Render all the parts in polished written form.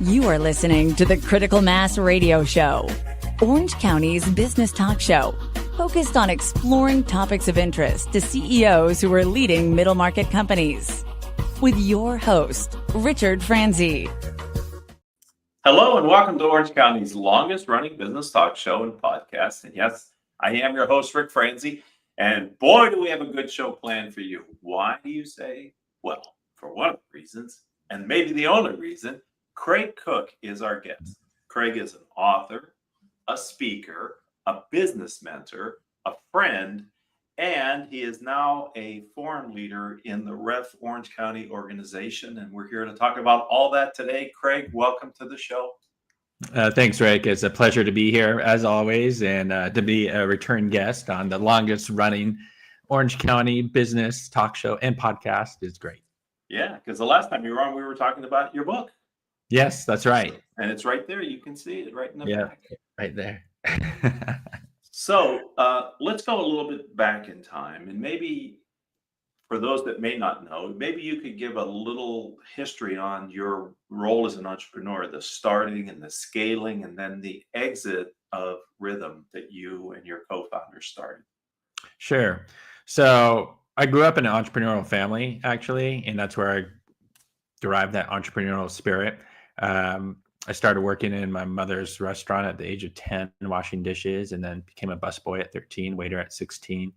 You are listening to the Critical Mass Radio Show, Orange County's business talk show, focused on exploring topics of interest to CEOs who are leading middle market companies. With your host, Richard Franzi. Hello and welcome to Orange County's longest running business talk show and podcast. And yes, I am your host, Rick Franzi. And boy, do we have a good show planned for you. Why do you say? Well, for one of the reasons, and maybe the only reason, Cooke is our guest. Craig is an author, a speaker, a business mentor, a friend, and he is now a forum leader in the REF Orange County organization. And we're here to talk about all that today. Craig, welcome to the show. Thanks, Rick. It's a pleasure to be here as always, and to be a return guest on the longest running Orange County business talk show and podcast is great. Yeah, because the last time you were on, we were talking about your book. Yes, that's right. And it's right there. You can see it right in the back. Right there. So let's go a little bit back in time. And maybe for those that may not know, maybe you could give a little history on your role as an entrepreneur, the starting and the scaling, and then the exit of Rhythm that you and your co-founders started. Sure. So I grew up in an entrepreneurial family, actually, and that's where I derived that entrepreneurial spirit. I started working in my mother's restaurant at the age of 10, washing dishes, and then became a busboy at 13, waiter at 16,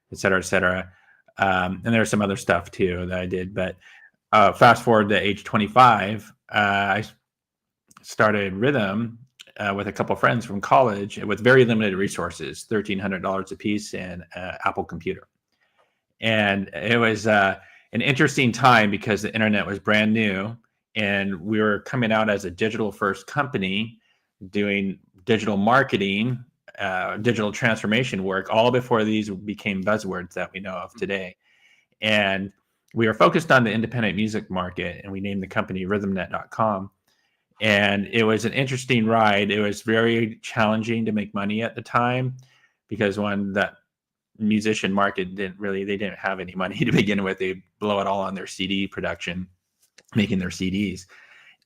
et cetera, et cetera. And there's some other stuff too that I did. But fast forward to age 25, I started Rhythm with a couple of friends from college with very limited resources, $1,300 a piece and an Apple computer. And it was an interesting time because the internet was brand new. And we were coming out as a digital first company doing digital marketing, digital transformation work, all before these became buzzwords that we know of today. And we were focused on the independent music market, and we named the company rhythmnet.com. And it was an interesting ride. It was very challenging to make money at the time because that musician market they didn't have any money to begin with. They blow it all on their CD production, making their CDs.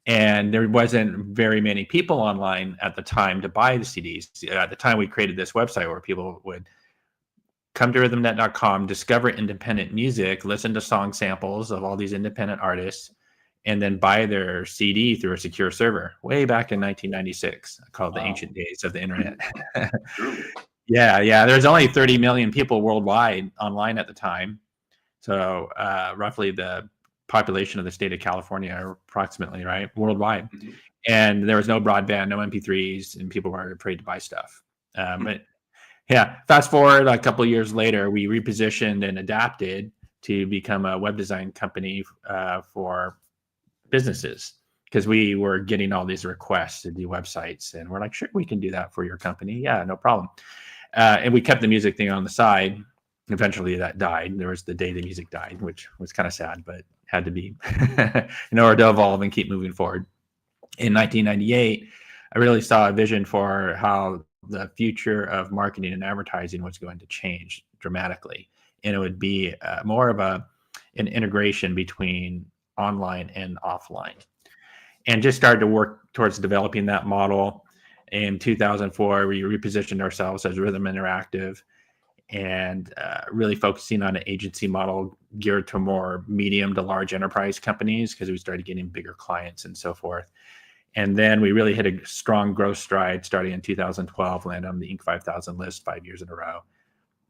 And there wasn't very many people online at the time to buy the CDs. At the time, we created this website where people would come to rhythmnet.com, discover independent music, listen to song samples of all these independent artists, and then buy their CD through a secure server way back in 1996, called the ancient days of the internet. Yeah. There's only 30 million people worldwide online at the time. So roughly the population of the state of California, approximately, right, worldwide. Mm-hmm. And there was no broadband, no MP3s, and people were afraid to buy stuff. But yeah, fast forward a couple of years later, we repositioned and adapted to become a web design company for businesses because we were getting all these requests to do websites, and we're like, sure, we can do that for your company. Yeah, no problem. And we kept the music thing on the side. Eventually that died. There was the day the music died, which was kind of sad, but had to be in order to evolve and keep moving forward. In 1998, I really saw a vision for how the future of marketing and advertising was going to change dramatically. And it would be more of an integration between online and offline. And just started to work towards developing that model. In 2004, we repositioned ourselves as Rhythm Interactive, and really focusing on an agency model geared to more medium to large enterprise companies because we started getting bigger clients and so forth. And then we really hit a strong growth stride starting in 2012, landed on the Inc. 5000 list 5 years in a row.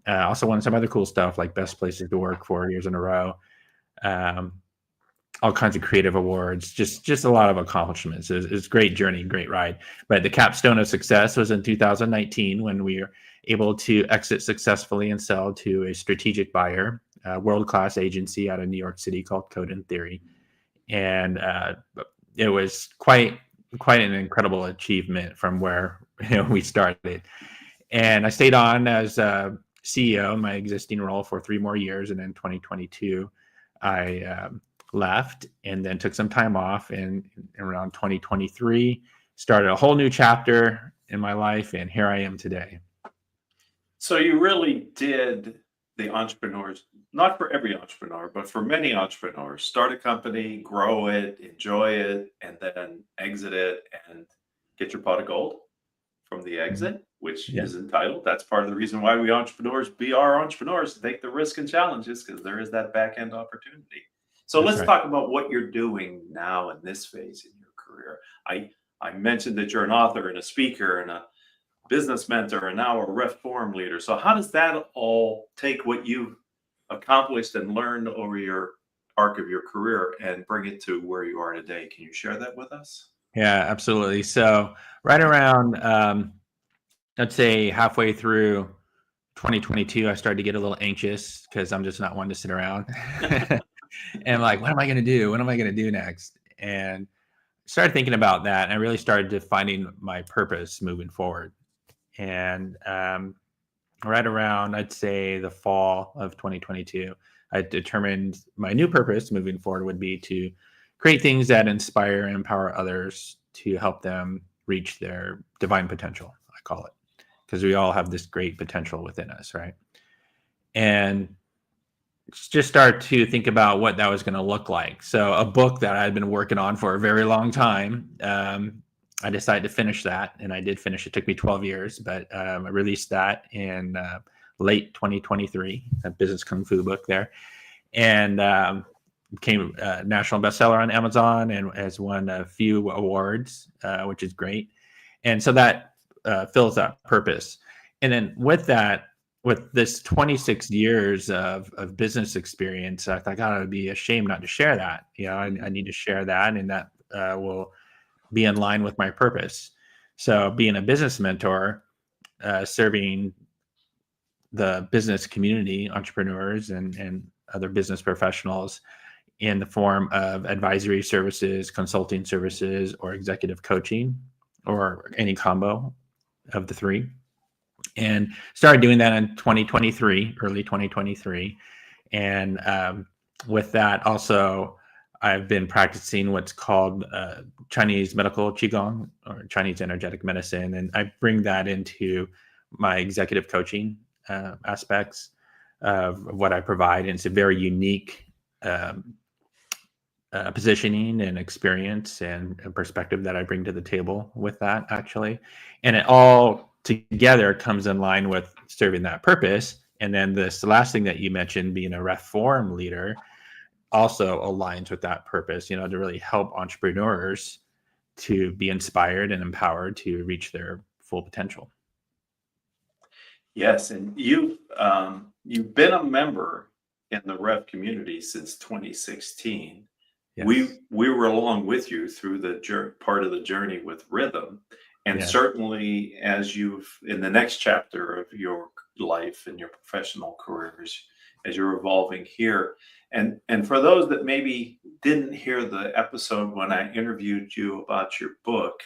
Also won some other cool stuff like Best Places to Work 4 years in a row. All kinds of creative awards, just a lot of accomplishments. It was a great journey, great ride. But the capstone of success was in 2019 when we were able to exit successfully and sell to a strategic buyer, a world-class agency out of New York City called Code and Theory. And it was quite an incredible achievement from where we started. And I stayed on as CEO in my existing role for 3 more years. And in 2022, I left and then took some time off. And around 2023, started a whole new chapter in my life. And here I am today. So you really did the entrepreneurs, not for every entrepreneur, but for many entrepreneurs, start a company, grow it, enjoy it, and then exit it and get your pot of gold from the exit, which Yeah. is entitled. That's part of the reason why we entrepreneurs be our entrepreneurs, to take the risk and challenges, because there is that back end opportunity. So That's let's right. talk about what you're doing now in this phase in your career. I mentioned that you're an author and a speaker and a business mentor and now a ref forum leader. So how does that all take what you've accomplished and learned over your arc of your career and bring it to where you are today? Can you share that with us? Yeah, absolutely. So right around, let's say halfway through 2022, I started to get a little anxious because I'm just not one to sit around. And like, what am I going to do? What am I going to do next? And started thinking about that. And I really started defining my purpose moving forward. And right around, I'd say the fall of 2022, I determined my new purpose moving forward would be to create things that inspire and empower others to help them reach their divine potential, I call it, because we all have this great potential within us, right? And just start to think about what that was going to look like. So a book that I had been working on for a very long time, I decided to finish that, and I did finish. It took me 12 years, but I released that in late 2023, a business kung fu book there, and became a national bestseller on Amazon and has won a few awards, which is great. And so that fills that purpose. And then with that, with this 26 years of business experience, I thought, God, it would be a shame not to share that. You know, I need to share that, and that will be in line with my purpose. So being a business mentor, serving the business community, entrepreneurs and other business professionals in the form of advisory services, consulting services, or executive coaching, or any combo of the three. And started doing that in 2023, early 2023. And with that, also, I've been practicing what's called Chinese medical Qigong, or Chinese energetic medicine. And I bring that into my executive coaching aspects of what I provide. And it's a very unique positioning and experience and perspective that I bring to the table with that, actually. And it all together comes in line with serving that purpose. And then this last thing that you mentioned, being a reform leader, also aligns with that purpose, you know, to really help entrepreneurs to be inspired and empowered to reach their full potential. Yes, and you've been a member in the Rev community since 2016. Yes. We were along with you through the part of the journey with Rhythm, and Yes. certainly as you've in the next chapter of your life and your professional careers, as you're evolving here. And for those that maybe didn't hear the episode when I interviewed you about your book,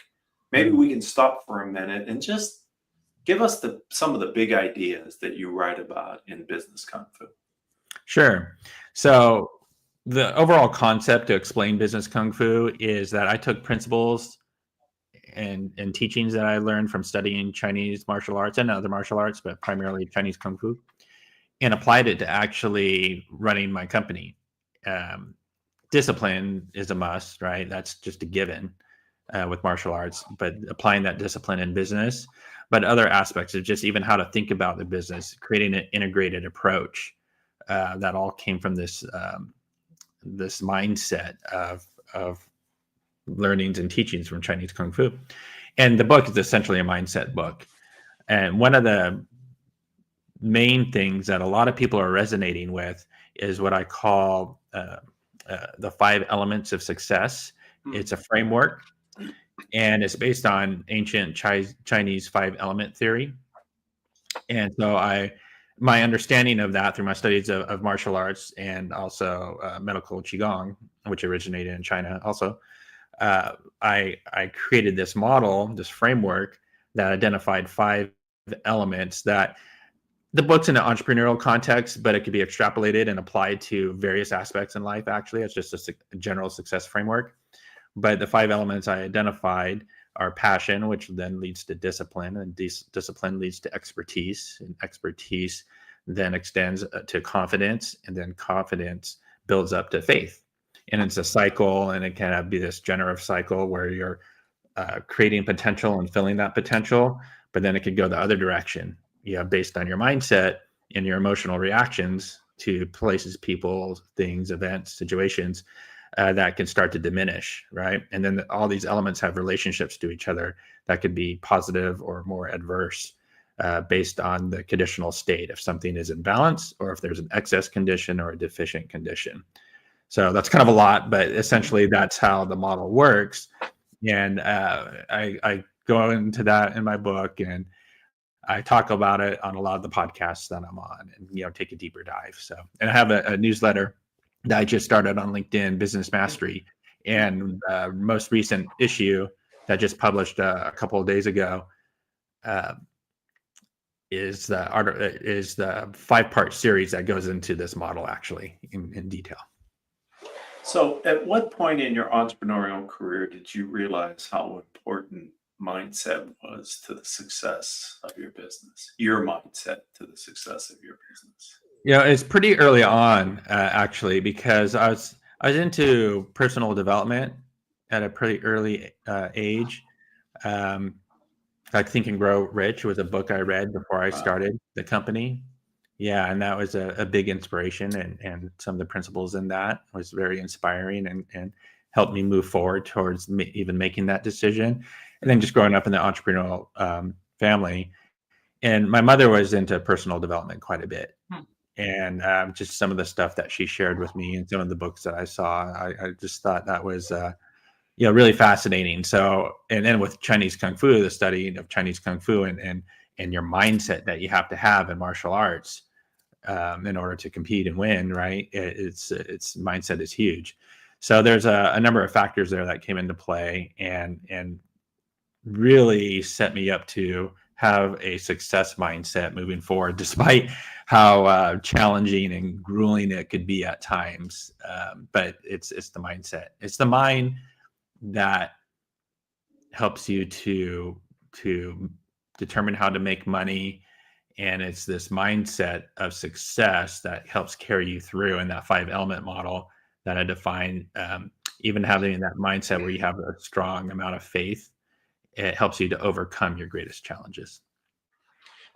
maybe we can stop for a minute and just give us some of the big ideas that you write about in Business Kung Fu. Sure. So the overall concept to explain business kung fu is that I took principles and teachings that I learned from studying Chinese martial arts and other martial arts, but primarily Chinese kung fu, and applied it to actually running my company. Discipline is a must, right? That's just a given with martial arts, but applying that discipline in business, but other aspects of just even how to think about the business, creating an integrated approach that all came from this this mindset of learnings and teachings from Chinese Kung Fu. And the book is essentially a mindset book. And one of the main things that a lot of people are resonating with is what I call the 5 elements of success. It's a framework, and it's based on ancient Chinese 5 element theory. And so my understanding of that through my studies of martial arts and also medical Qigong, which originated in China also, I created this model, this framework that identified 5 elements that the book's in an entrepreneurial context, but it could be extrapolated and applied to various aspects in life. Actually, it's just a general success framework. But the 5 elements I identified are passion, which then leads to discipline, and discipline leads to expertise, and expertise then extends to confidence, and then confidence builds up to faith. And it's a cycle, and it can be this generative cycle where you're creating potential and filling that potential, but then it could go the other direction, based on your mindset and your emotional reactions to places, people, things, events, situations that can start to diminish, right? And then all these elements have relationships to each other that could be positive or more adverse based on the conditional state, if something is in balance or if there's an excess condition or a deficient condition. So that's kind of a lot, but essentially that's how the model works. And I go into that in my book, and I talk about it on a lot of the podcasts that I'm on, and take a deeper dive. So, and I have a newsletter that I just started on LinkedIn, Business Mastery, and most recent issue that just published a couple of days ago is the 5-part series that goes into this model actually in detail. So at what point in your entrepreneurial career did you realize how important mindset was to the success of your business, your mindset to the success of your business? It's pretty early on, actually, because I was into personal development at a pretty early age. Like Think and Grow Rich was a book I read before I started the company. Yeah, and that was a big inspiration, and some of the principles in that was very inspiring and helped me move forward towards even making that decision. And then just growing up in the entrepreneurial family, and my mother was into personal development quite a bit. And just some of the stuff that she shared with me and some of the books that I saw, I just thought that was really fascinating. So, and then with Chinese Kung Fu, the study of Chinese Kung Fu and your mindset that you have to have in martial arts in order to compete and win, right? It's mindset is huge. So there's a number of factors there that came into play and really set me up to have a success mindset moving forward, despite how challenging and grueling it could be at times. But it's the mindset. It's the mind that helps you to determine how to make money. And it's this mindset of success that helps carry you through in that 5-element model that I define. Even having that mindset where you have a strong amount of faith, it helps you to overcome your greatest challenges.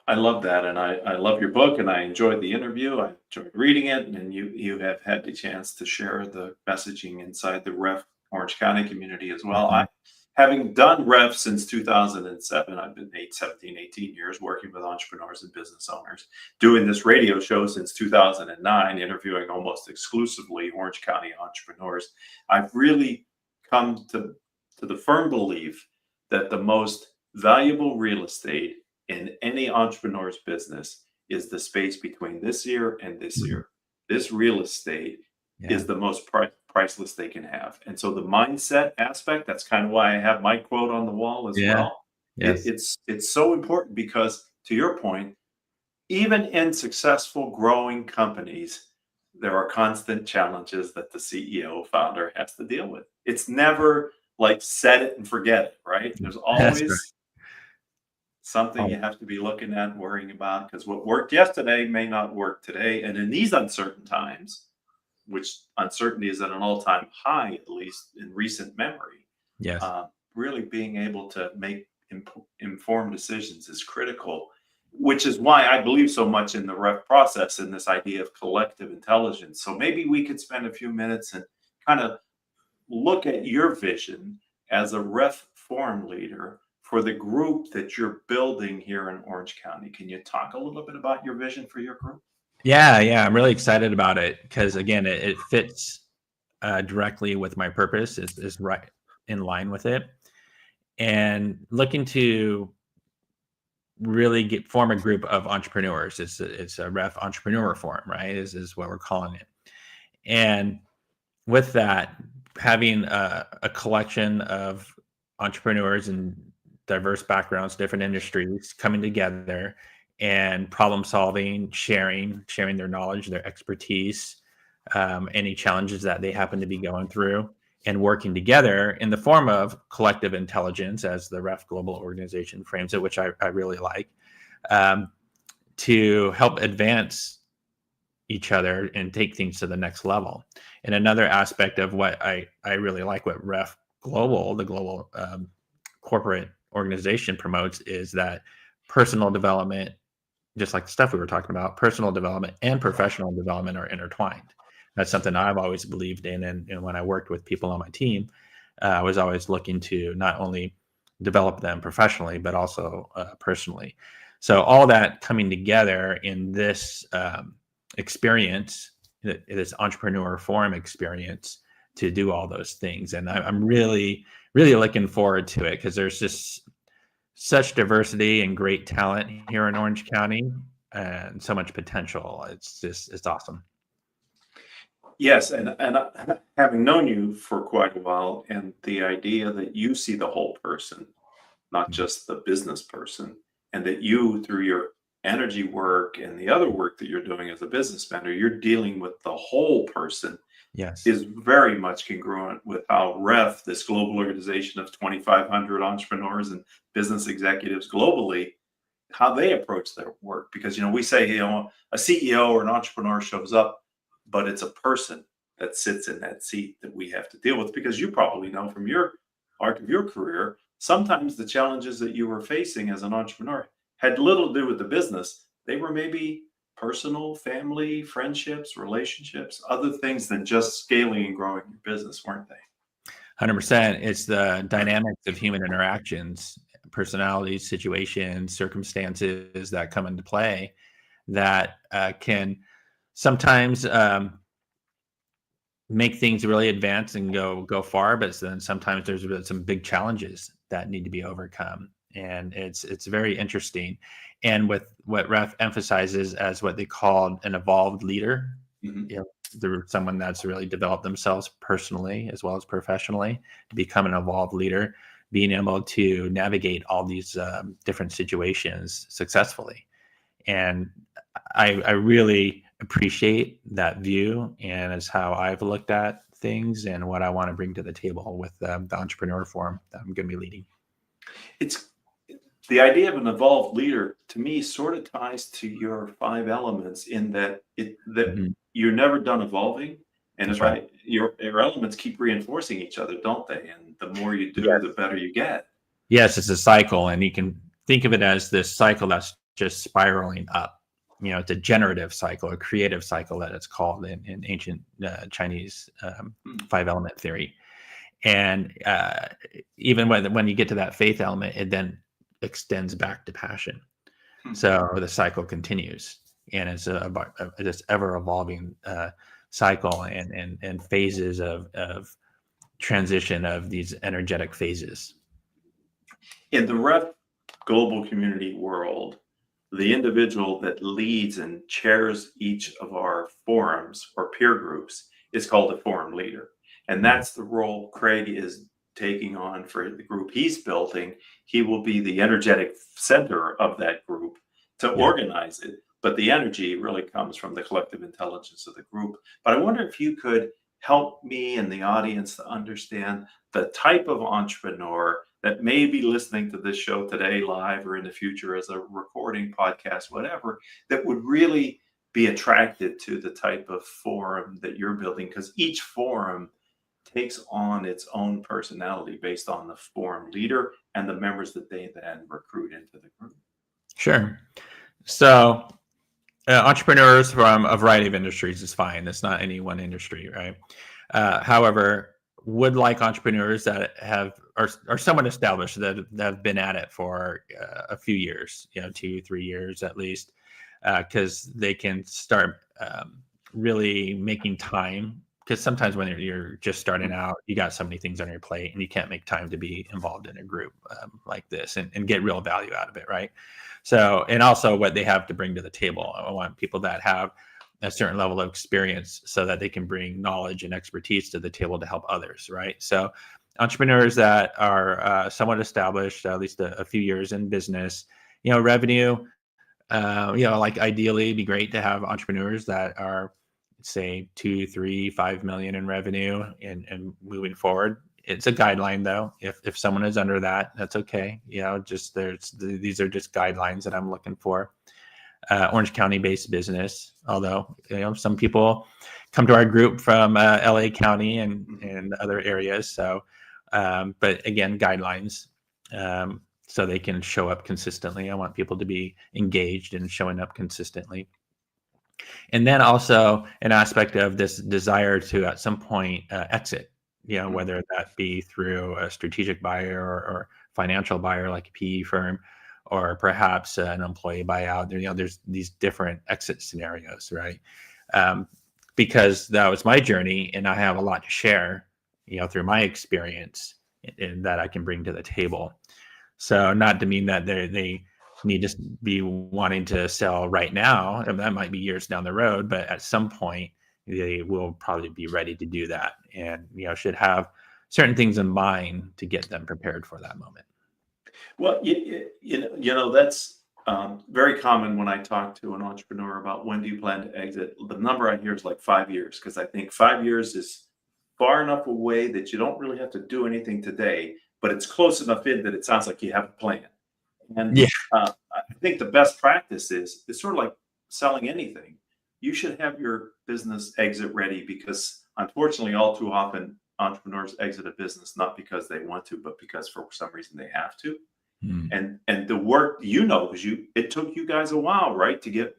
I love that. And I love your book, and I enjoyed the interview. I enjoyed reading it. And you have had the chance to share the messaging inside the REF Orange County community as well. Mm-hmm. Having done REF since 2007, I've been 18 years working with entrepreneurs and business owners, doing this radio show since 2009, interviewing almost exclusively Orange County entrepreneurs. I've really come to the firm belief that the most valuable real estate in any entrepreneur's business is the space between this year and this year. This real estate is the most priceless they can have. And so the mindset aspect, that's kind of why I have my quote on the wall as well. Yes. It's so important because, to your point, even in successful growing companies, there are constant challenges that the CEO founder has to deal with. It's never like set it and forget it, right? There's always something you have to be looking at and worrying about, because what worked yesterday may not work today. And in these uncertain times, which uncertainty is at an all-time high, at least in recent memory, really being able to make informed decisions is critical, which is why I believe so much in the REF process and this idea of collective intelligence. So maybe we could spend a few minutes and kind of look at your vision as a REF forum leader for the group that you're building here in Orange County. Can you talk a little bit about your vision for your group? Yeah, I'm really excited about it because, again, it fits directly with my purpose, is right in line with it, and looking to really form a group of entrepreneurs. It's a REF Entrepreneur Forum, right? Is what we're calling it. And with that, having a collection of entrepreneurs and diverse backgrounds, different industries coming together and problem solving, sharing their knowledge, their expertise, any challenges that they happen to be going through, and working together in the form of collective intelligence, as the REF Global Organization frames it, which I really like, to help advance each other and take things to the next level. And another aspect of what I really like what Ref Global, the global corporate organization, promotes is that personal development, just like the stuff we were talking about, personal development and professional development are intertwined. That's something I've always believed in. And when I worked with people on my team, I was always looking to not only develop them professionally, but also personally. So all that coming together in this experience, this entrepreneur forum experience, to do all those things. And I'm really, really looking forward to it, because there's just such diversity and great talent here in Orange County and so much potential. It's awesome. Yes, and having known you for quite a while, and the idea that you see the whole person, not just the business person, and that you, through your energy work and the other work that you're doing as a business mentor, you're dealing with the whole person, Yes, is very much congruent with how REF, this global organization of 2,500 entrepreneurs and business executives globally, how they approach their work. Because, we say, a CEO or an entrepreneur shows up, but it's a person that sits in that seat that we have to deal with. Because you probably know from your arc of your career, sometimes the challenges that you were facing as an entrepreneur had little to do with the business. They were maybe personal, family, friendships, relationships, other things than just scaling and growing your business, weren't they? 100%. It's the dynamics of human interactions, personalities, situations, circumstances that come into play that can sometimes make things really advance and go far, but then sometimes there's some big challenges that need to be overcome. And it's very interesting. And with what Ref emphasizes as what they call an evolved leader, they're someone that's really developed themselves personally as well as professionally to become an evolved leader, being able to navigate all these different situations successfully. And I really appreciate that view, and it's how I've looked at things and what I want to bring to the table with the Entrepreneur Forum that I'm going to be leading. It's the idea of an evolved leader, to me, sort of ties to your 5 elements, in that you're never done evolving. And That's right. your elements keep reinforcing each other, don't they? And the more you do, Yes. the better you get. Yes, it's a cycle, and you can think of it as this cycle that's just spiraling up. It's a generative cycle, a creative cycle that it's called in ancient Chinese 5-element theory. And even when you get to that faith element, it then extends back to passion. So the cycle continues, and it's this ever evolving cycle and phases of transition of these energetic phases. In the Ref global community world, the individual that leads and chairs each of our forums or peer groups is called a forum leader. And that's the role Craig is taking on for the group he's building. He will be the energetic center of that group to organize it. But the energy really comes from the collective intelligence of the group. But I wonder if you could help me and the audience to understand the type of entrepreneur that may be listening to this show today live or in the future as a recording, podcast, whatever, that would really be attracted to the type of forum that you're building. Because each forum takes on its own personality based on the forum leader and the members that they then recruit into the group. Sure. So entrepreneurs from a variety of industries is fine. It's not any one industry, right? However, would like entrepreneurs that are somewhat established, that have been at it for a few years, 2-3 years at least, because they can start really making time. Because sometimes when you're just starting out, you got so many things on your plate and you can't make time to be involved in a group like this and get real value out of it, right? So, and also what they have to bring to the table. I want people that have a certain level of experience so that they can bring knowledge and expertise to the table to help others, right? So entrepreneurs that are somewhat established, at least a few years in business, revenue, like ideally it'd be great to have entrepreneurs that are, say, 2, 3, 5 million in revenue and moving forward. It's a guideline though. If someone is under that, that's okay. These are just guidelines that I'm looking for. Orange County based business, although, some people come to our group from LA County and other areas. So, but again, guidelines, so they can show up consistently. I want people to be engaged and showing up consistently. And then also an aspect of this desire to at some point exit, whether that be through a strategic buyer or financial buyer like a PE firm, or perhaps an employee buyout. There's these different exit scenarios, right? Because that was my journey, and I have a lot to share, through my experience and that I can bring to the table. So not to mean that they need to be wanting to sell right now, and that might be years down the road, but at some point they will probably be ready to do that, and should have certain things in mind to get them prepared for that moment. Well, that's very common when I talk to an entrepreneur about when do you plan to exit. The number I hear is like 5 years, because I think 5 years is far enough away that you don't really have to do anything today, but it's close enough in that it sounds like you have a plan. And I think the best practice is it's sort of like selling anything. You should have your business exit ready, because unfortunately, all too often, entrepreneurs exit a business not because they want to, but because for some reason they have to. And the work, because it took you guys a while, right, to get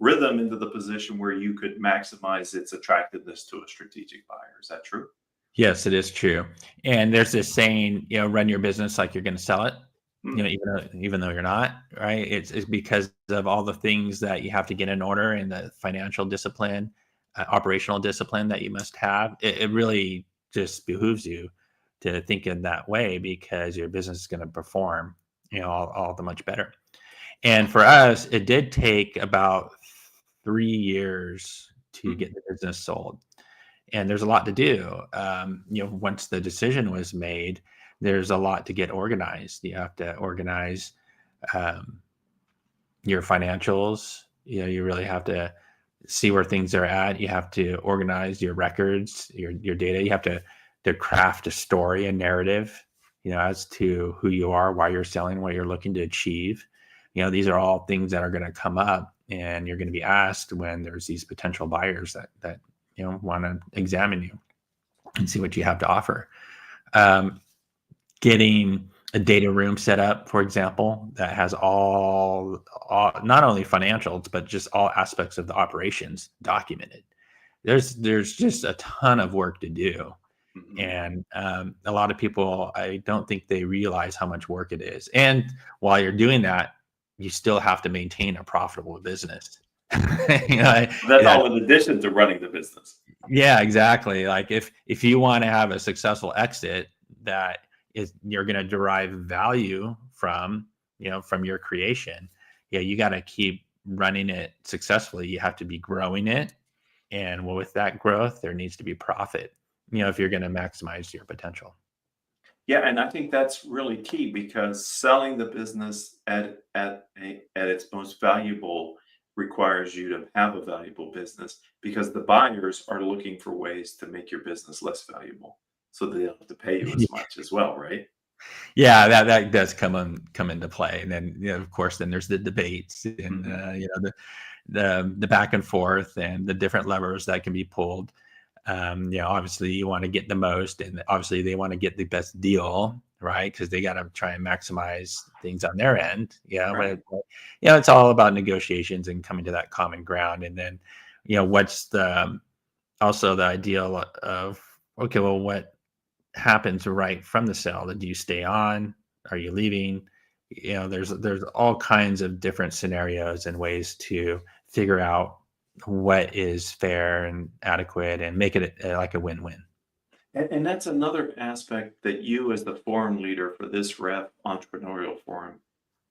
Rhythm into the position where you could maximize its attractiveness to a strategic buyer. Is that true? Yes, it is true. And there's this saying, run your business like you're going to sell it. Even though you're not, right? It's because of all the things that you have to get in order, and the financial discipline, operational discipline that you must have. It really just behooves you to think in that way, because your business is going to perform, all the much better. And for us, it did take about 3 years to get the business sold. And there's a lot to do. Once the decision was made, there's a lot to get organized. You have to organize your financials. You really have to see where things are at. You have to organize your records, your data. You have to craft a story, a narrative, as to who you are, why you're selling, what you're looking to achieve. These are all things that are going to come up, and you're going to be asked when there's these potential buyers that want to examine you and see what you have to offer. Getting a data room set up, for example, that has all not only financials, but just all aspects of the operations documented. There's just a ton of work to do. And a lot of people, I don't think they realize how much work it is. And while you're doing that, you still have to maintain a profitable business. That's all in addition to running the business. Yeah, exactly. Like if you want to have a successful exit, that is, you're going to derive value from your creation. You got to keep running it successfully. You have to be growing it. And with that growth, there needs to be profit, if you're going to maximize your potential. Yeah, and I think that's really key, because selling the business at its most valuable requires you to have a valuable business, because the buyers are looking for ways to make your business less valuable, so they don't have to pay you as much as well, right? Yeah, that does come into play. And then, of course, then there's the debates and the back and forth and the different levers that can be pulled. Obviously you want to get the most, and obviously they want to get the best deal, right? Because they got to try and maximize things on their end. Right. But it's all about negotiations and coming to that common ground. And then, what's also the ideal of, okay, well, what happens right from the sale? Do you stay on? Are you leaving? There's all kinds of different scenarios and ways to figure out what is fair and adequate and make it like a win-win. And that's another aspect that you, as the forum leader for this REF Entrepreneurial Forum,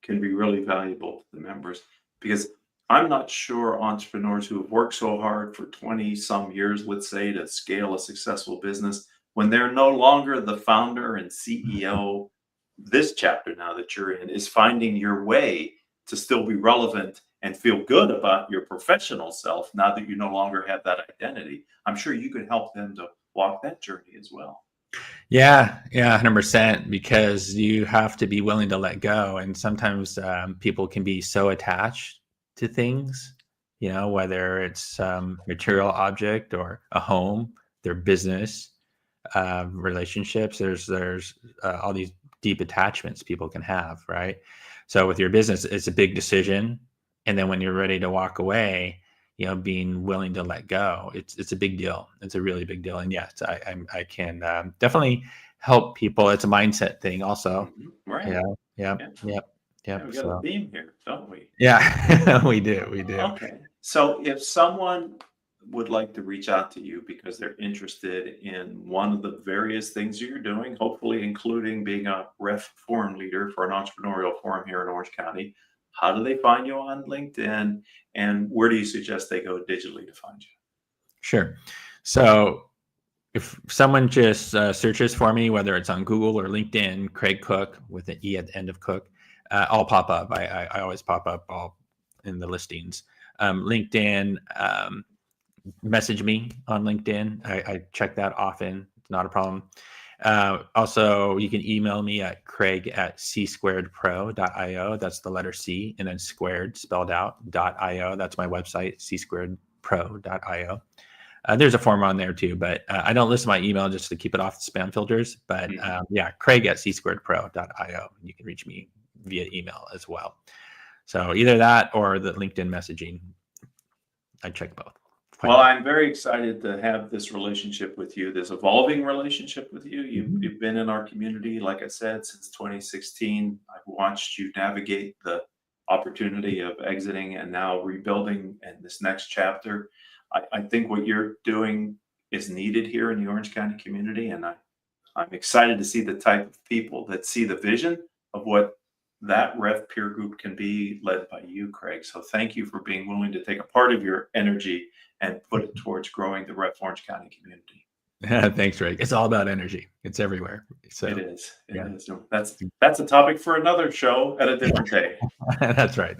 can be really valuable to the members, because I'm not sure entrepreneurs who have worked so hard for 20 some years, let's say, to scale a successful business, when they're no longer the founder and CEO, this chapter now that you're in is finding your way to still be relevant and feel good about your professional self now that you no longer have that identity. I'm sure you could help them to walk that journey as well. Yeah, 100%, because you have to be willing to let go. And sometimes people can be so attached to things, whether it's some material object or a home, their business, relationships. There's all these deep attachments people can have, right? So with your business, it's a big decision, and then when you're ready to walk away, being willing to let go, it's a big deal. It's a really big deal. And yes, I can definitely help people. It's a mindset thing, also. Right. Yeah. Yeah, we got a theme here, don't we? Yeah, we do. Okay. So if someone would like to reach out to you because they're interested in one of the various things you're doing, hopefully including being a ref forum leader for an entrepreneurial forum here in Orange County, how do they find you on LinkedIn, and where do you suggest they go digitally to find you? Sure. So if someone just searches for me, whether it's on Google or LinkedIn, Craig Cooke with an E at the end of Cooke, I'll pop up. I always pop up all in the listings. LinkedIn, message me on LinkedIn. I check that often. It's not a problem. Also, you can email me at craig@c-squaredpro.io. That's the letter C and then squared spelled out .io. That's my website, c-squaredpro.io. There's a form on there too, but I don't list my email just to keep it off the spam filters. But Craig@c-squaredpro.io. You can reach me via email as well. So either that or the LinkedIn messaging. I check both. Well, I'm very excited to have this relationship with you, this evolving relationship with you. You've been in our community, like I said, since 2016. I've watched you navigate the opportunity of exiting and now rebuilding in this next chapter. I think what you're doing is needed here in the Orange County community, and I'm excited to see the type of people that see the vision of what that ref peer group can be, led by you, Craig. So thank you for being willing to take a part of your energy and put it towards growing the ref Orange County community. Thanks, Rick. It's all about energy. It's everywhere. So it is. It is. That's a topic for another show at a different day. That's right.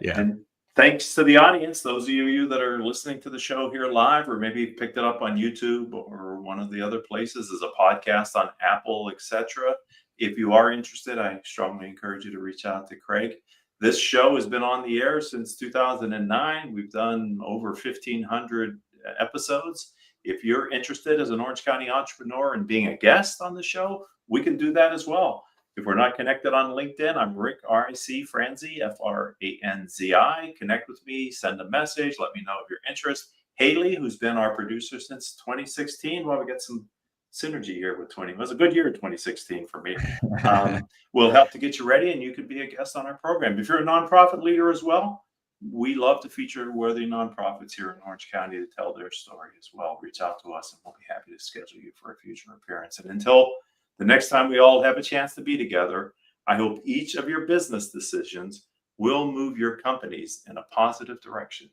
Yeah. And thanks to the audience, those of you that are listening to the show here live, or maybe picked it up on YouTube or one of the other places as a podcast on Apple, etc. If you are interested, I strongly encourage you to reach out to Craig. This show has been on the air since 2009. We've done over 1,500 episodes. If you're interested as an Orange County entrepreneur in being a guest on the show, we can do that as well. If we're not connected on LinkedIn, I'm Rick, R-I-C, Franzi, F-R-A-N-Z-I. Connect with me, send a message, let me know of your interest. Haley, who's been our producer since 2016, well, we get some synergy here with 20. It was a good year, 2016 for me. We'll help to get you ready, and you could be a guest on our program. If you're a nonprofit leader as well, we love to feature worthy nonprofits here in Orange County to tell their story as well. Reach out to us, and we'll be happy to schedule you for a future appearance. And until the next time we all have a chance to be together, I hope each of your business decisions will move your companies in a positive direction.